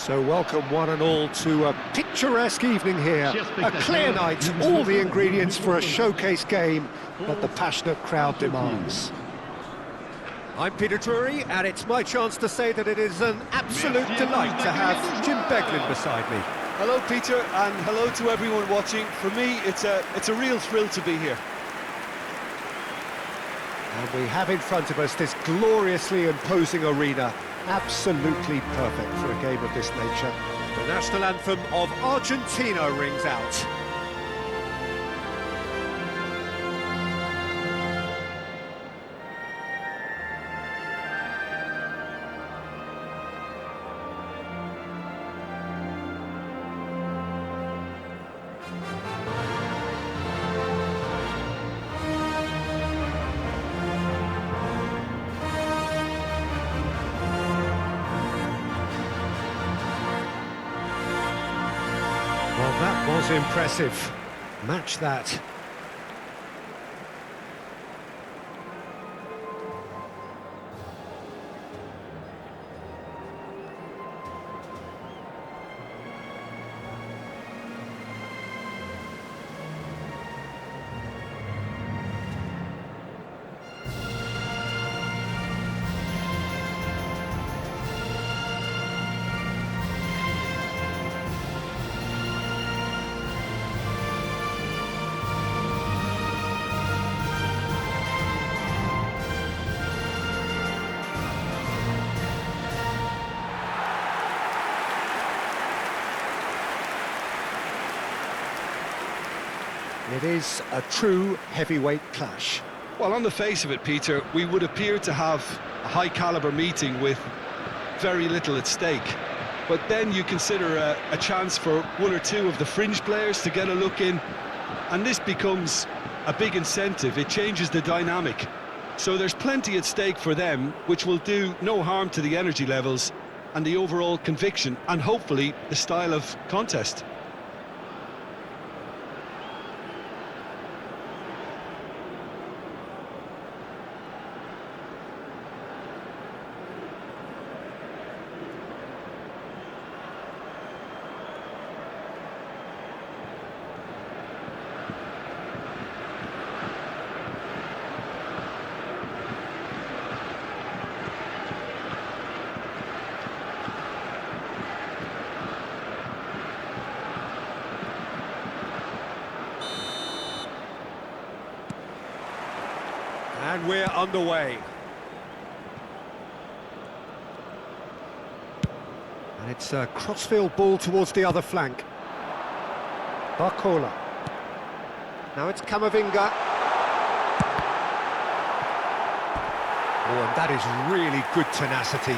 So welcome one and all to a picturesque evening here. A clear night, all the ingredients for a showcase game that the passionate crowd demands. I'm Peter Drury, and it's my chance to say that it is an absolute delight to have Jim Beglin beside me. Hello Peter, and hello to everyone watching. For me, it's a real thrill to be here. And we have in front of us this gloriously imposing arena, absolutely perfect for a game of this nature. The national anthem of Argentina rings out. Well, that was impressive. Match that. It is a true heavyweight clash. Well, on the face of it, Peter, we would appear to have a high-caliber meeting with very little at stake. But then you consider a chance for one or two of the fringe players to get a look in, and this becomes a big incentive. It changes the dynamic. So there's plenty at stake for them, which will do no harm to the energy levels and the overall conviction, and hopefully the style of contest. And we're underway. And it's a crossfield ball towards the other flank. Barcola. Now it's Camavinga. Oh, and that is really good tenacity.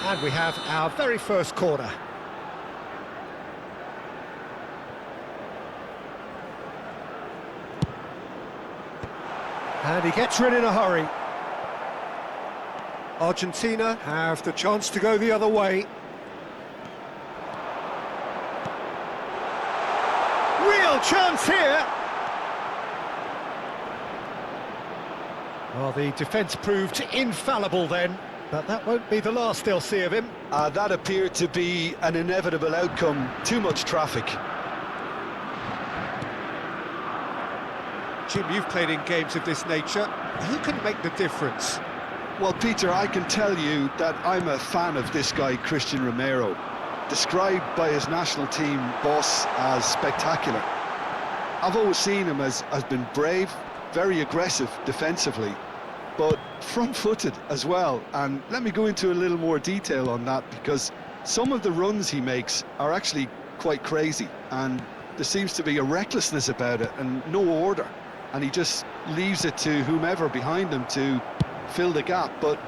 And we have our very first corner. And he gets rid in a hurry. Argentina have the chance to go the other way. Real chance here! Well, the defence proved infallible then. But that won't be the last they'll see of him. That appeared to be an inevitable outcome. Too much traffic. Jim, you've played in games of this nature. Who can make the difference? Well, Peter, I can tell you that I'm a fan of this guy, Christian Romero, described by his national team boss as spectacular. I've always seen him as been brave, very aggressive defensively, but front-footed as well. And let me go into a little more detail on that, because some of the runs he makes are actually quite crazy, and there seems to be a recklessness about it and no order, and he just leaves it to whomever behind him to fill the gap. But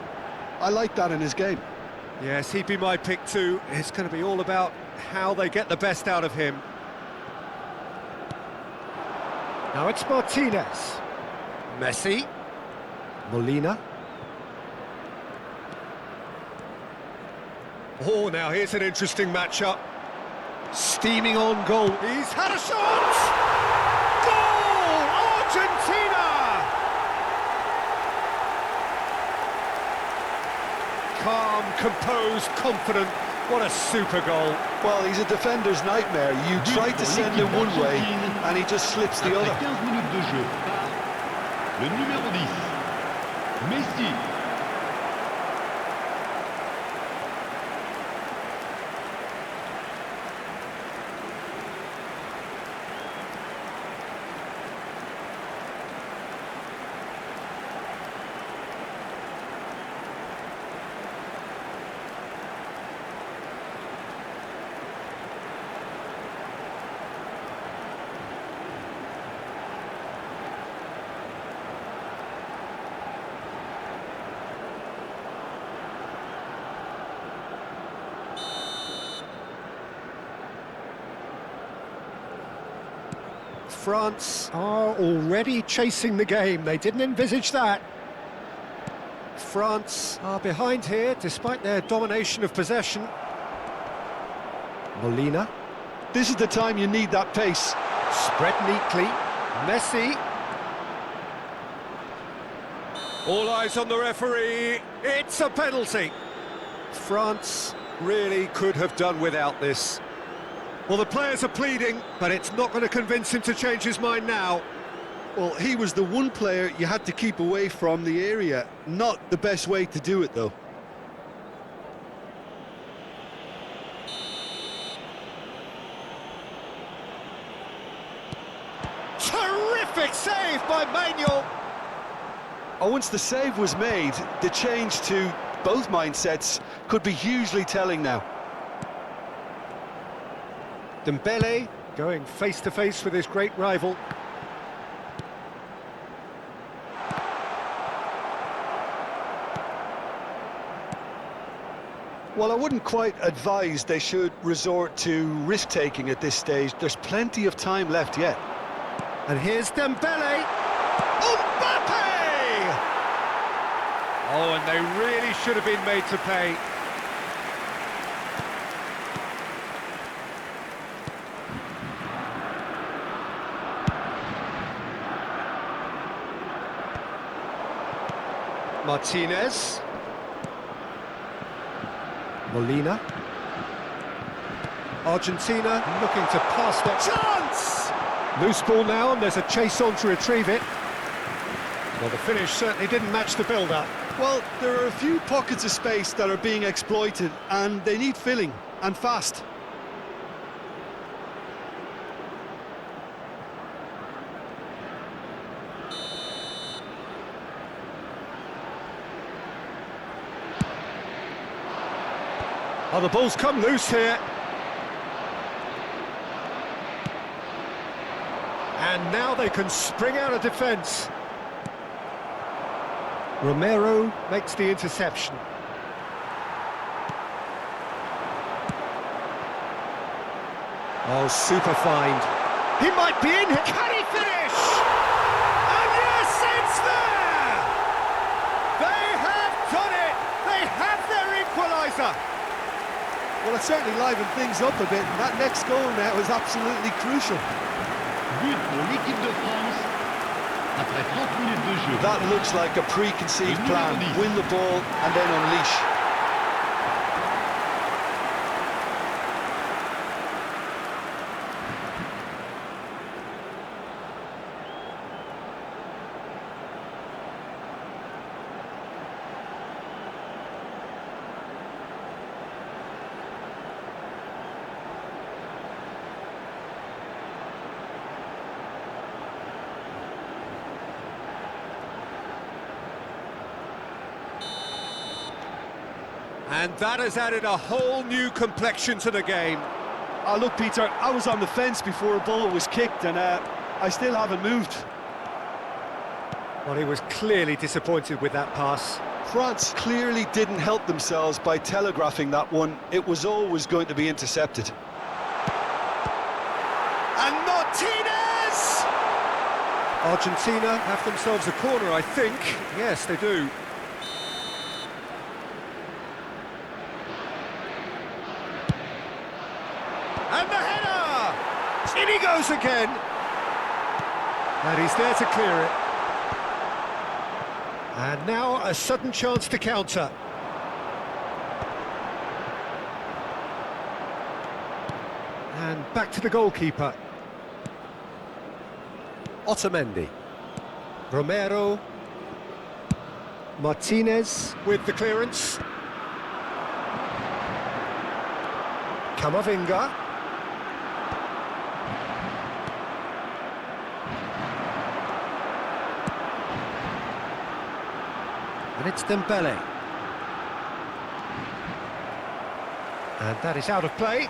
I like that in his game. Yes, he'd be my pick too. It's going to be all about how they get the best out of him. Now it's Martinez. Messi. Molina. Oh, now here's an interesting matchup. Steaming on goal. He's had a shot! Goal! Argentina! Calm, composed, confident. What a super goal. Well, he's a defender's nightmare. You try to send him one way, and he just slips the other. 15 minutes de jeu par le numéro 10, Messi. France are already chasing the game. They didn't envisage that. France are behind here despite their domination of possession. Molina. This is the time you need that pace. Spread neatly. Messi. All eyes on the referee. It's a penalty. France really could have done without this. Well, the players are pleading, but it's not going to convince him to change his mind now. Well, he was the one player you had to keep away from the area. Not the best way to do it, though. Terrific save by Manuel. Oh, once the save was made, the change to both mindsets could be hugely telling now. Dembele going face-to-face with his great rival. Well, I wouldn't quite advise they should resort to risk-taking at this stage. There's plenty of time left yet. And here's Dembele. Mbappe! Oh, and they really should have been made to pay. Martinez. Molina. Argentina looking to pass their chance! Loose ball now, and there's a chase on to retrieve it. Well, the finish certainly didn't match the build-up. Well, there are a few pockets of space that are being exploited, and they need filling, and fast. Oh, the ball's come loose here. And now they can spring out of defence. Romero makes the interception. Oh, super find. He might be in here. Can he finish? And yes, it's there! They have done it! They have their equaliser! Well, it certainly livened things up a bit, and that next goal now is absolutely crucial. But pour l'équipe de France après 30 minutes de jeu. That looks like a preconceived plan. Win the ball and then unleash. And that has added a whole new complexion to the game. Oh, look, Peter, I was on the fence before a ball was kicked, and I still haven't moved. Well, he was clearly disappointed with that pass. France clearly didn't help themselves by telegraphing that one. It was always going to be intercepted. And Martinez! Argentina have themselves a corner, I think. Yes, they do. And the header! In he goes again! And he's there to clear it. And now a sudden chance to counter. And back to the goalkeeper. Otamendi. Romero. Martinez with the clearance. Camavinga. And it's Dembele. And that is out of play.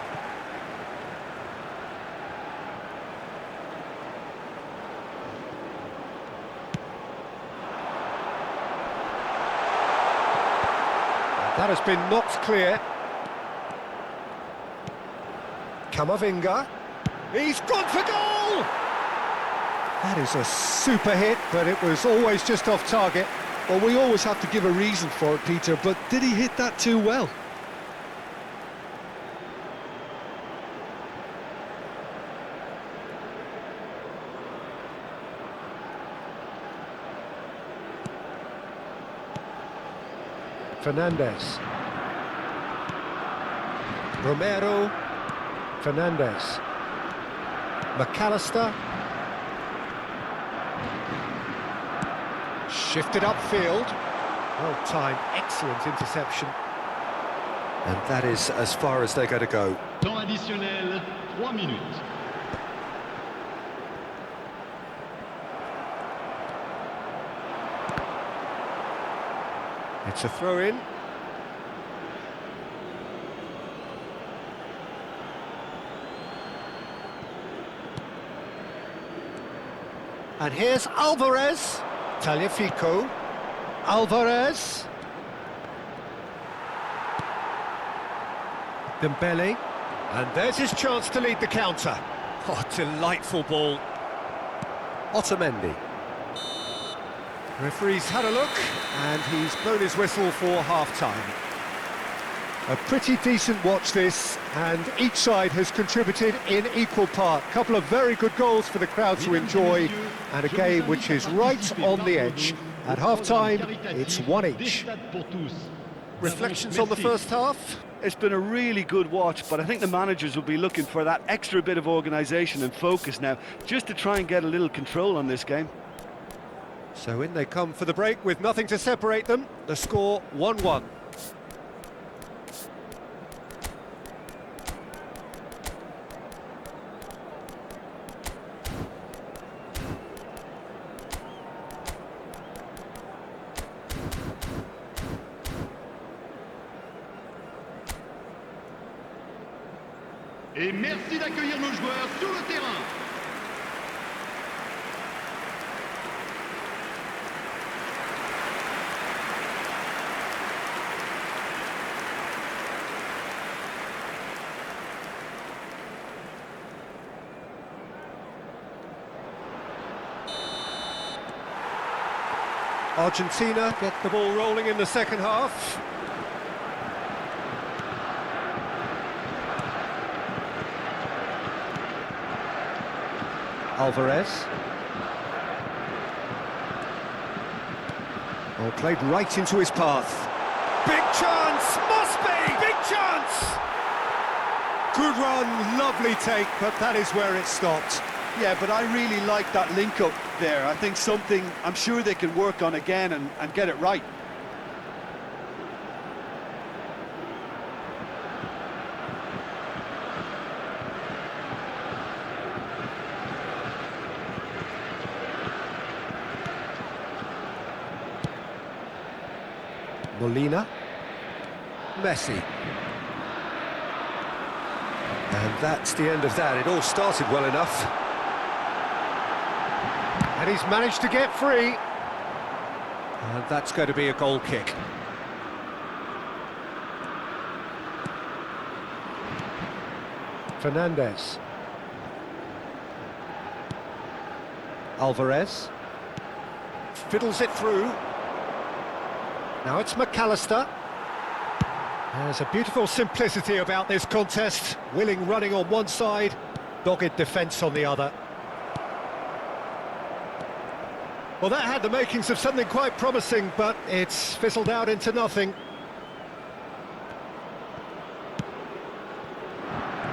That has been knocked clear. Camavinga. He's gone for goal! That is a super hit, but it was always just off target. Well, we always have to give a reason for it, Peter, but did he hit that too well? Fernandez. Romero. Fernandez. McAllister. Shifted upfield. Well timed, excellent interception. And that is as far as they're going to go. Temps additionnel, 3 minutes. It's a throw-in. And here's Alvarez. Tagliafico. Alvarez. Dembele. And there's his chance to lead the counter. Oh, delightful ball. Otamendi. Referee's had a look, and he's blown his whistle for half-time. A pretty decent watch this, and each side has contributed in equal part. A couple of very good goals for the crowd to enjoy, and a game which is right on the edge. At half-time, it's 1 each. Reflections on the first half? It's been a really good watch, but I think the managers will be looking for that extra bit of organisation and focus now, just to try and get a little control on this game. So in they come for the break with nothing to separate them. The score 1-1. Et merci d'accueillir nos joueurs sur le terrain. Argentina get the ball rolling in the second half. Alvarez. Oh, played right into his path. Big chance! Must be! Big chance! Good run, lovely take, but that is where it stopped. Yeah, but I really like that link-up there. I think something I'm sure they can work on again and get it right. Molina. Messi. And that's the end of that. It all started well enough. And he's managed to get free. And that's going to be a goal kick. Fernandez. Alvarez. Fiddles it through. Now it's McAllister. There's a beautiful simplicity about this contest. Willing running on one side, dogged defence on the other. Well, that had the makings of something quite promising, but it's fizzled out into nothing.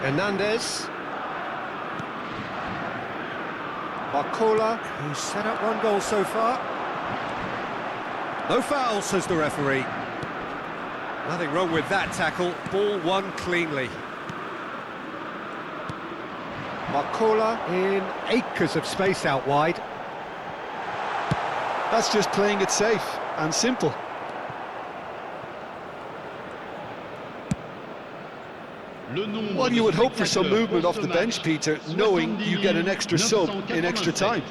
Hernandez. Barcola, who's set up one goal so far. No foul, says the referee. Nothing wrong with that tackle. Ball won cleanly. Barcola in acres of space out wide. That's just playing it safe and simple. Well, you would hope for some movement off the bench, Peter, knowing you get an extra sub in extra time.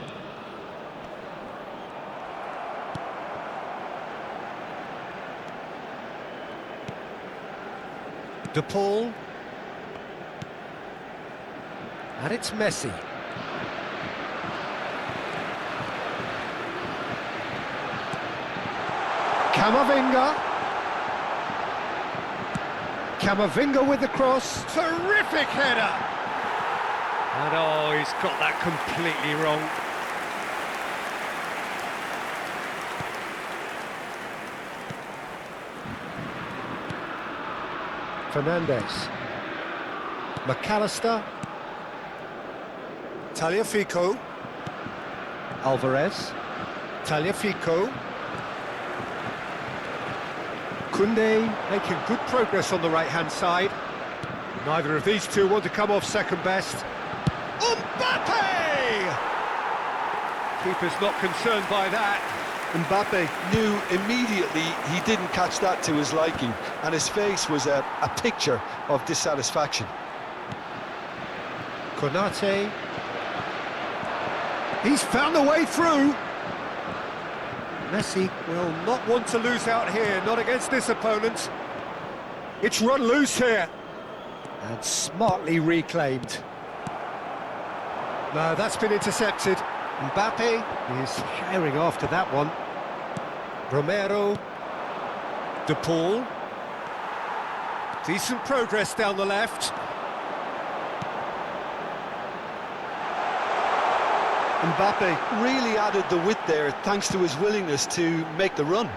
De Paul. And it's Messi. Camavinga. Camavinga with the cross. Terrific header! And oh, he's got that completely wrong. Fernandez. McAllister. Tagliafico. Alvarez. Tagliafico. Koundé making good progress on the right-hand side. Neither of these two want to come off second best. Mbappe! Keeper's not concerned by that. Mbappe knew immediately he didn't catch that to his liking, and his face was a picture of dissatisfaction. Konate. He's found a way through. Messi will not want to lose out here, not against this opponent. It's run loose here. And smartly reclaimed. No, that's been intercepted. Mbappe is firing after that one. Romero. De Paul. Decent progress down the left. Mbappe really added the width there thanks to his willingness to make the run.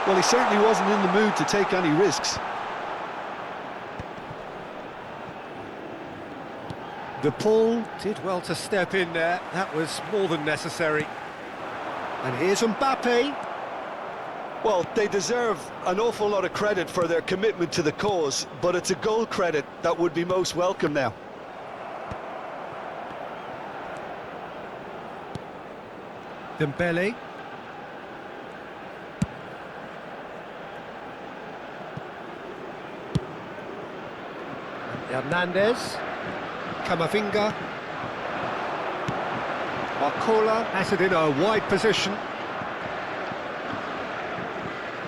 Well, he certainly wasn't in the mood to take any risks. De Paul did well to step in there. That was more than necessary. And here's Mbappe. Well, they deserve an awful lot of credit for their commitment to the cause, but it's a goal credit that would be most welcome now. Dembele. Hernandez. Camavinga. Barcola has it in a wide position.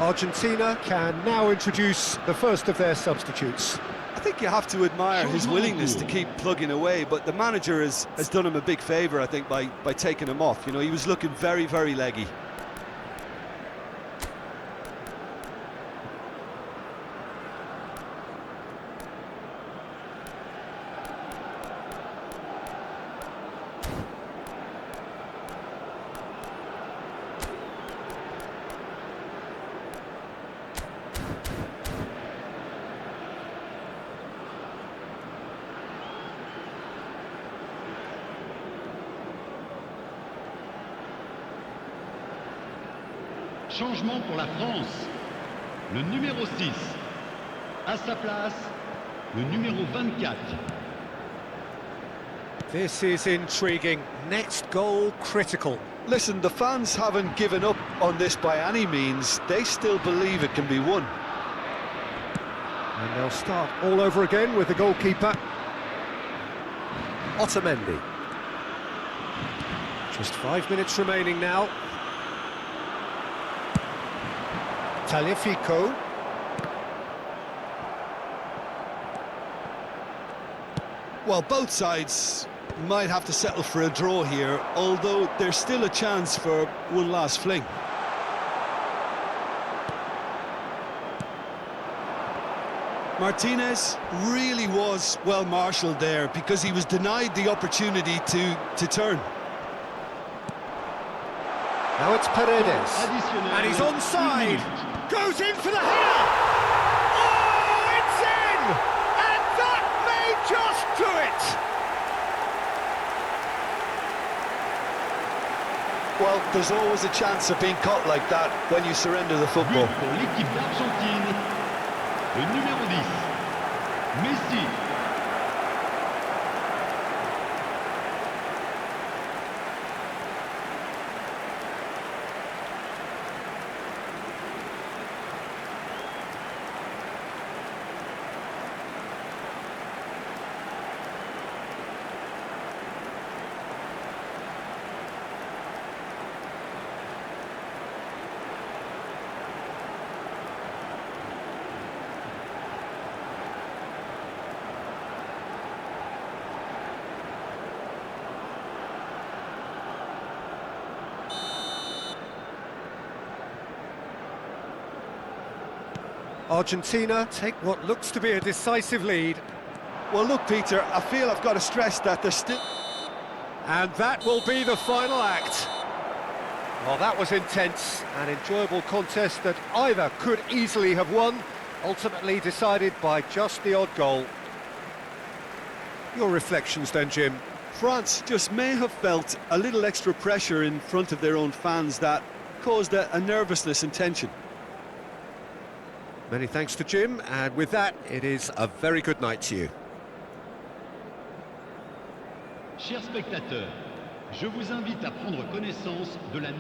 Argentina can now introduce the first of their substitutes. I think you have to admire his willingness to keep plugging away, but the manager has done him a big favour, I think, by taking him off. You know, he was looking very, very leggy. Changement pour la France. Le numéro 6. À sa place, le numéro 24. This is intriguing. Next goal critical. Listen, the fans haven't given up on this by any means. They still believe it can be won. And they'll start all over again with the goalkeeper. Otamendi. Just 5 minutes remaining now. Tagliafico. Well, both sides might have to settle for a draw here, although there's still a chance for one last fling. Martinez really was well marshalled there because he was denied the opportunity to turn. Now it's Paredes, Additionnel. and he's 1 onside. minute. Goes in for the header. Oh, it's in, and that may just do it. Well, there's always a chance of being caught like that when you surrender the football. But pour l'équipe d'Argentine, le numéro 10, Messi. Argentina take what looks to be a decisive lead. Well, look, Peter, I feel I've got to stress that there's still... And that will be the final act. Well, that was intense, an enjoyable contest that either could easily have won, ultimately decided by just the odd goal. Your reflections then, Jim? France just may have felt a little extra pressure in front of their own fans that caused a nervousness and tension. Many thanks to Jim, and with that, it is a very good night to you. Chers spectateurs, je vous invite à prendre connaissance de la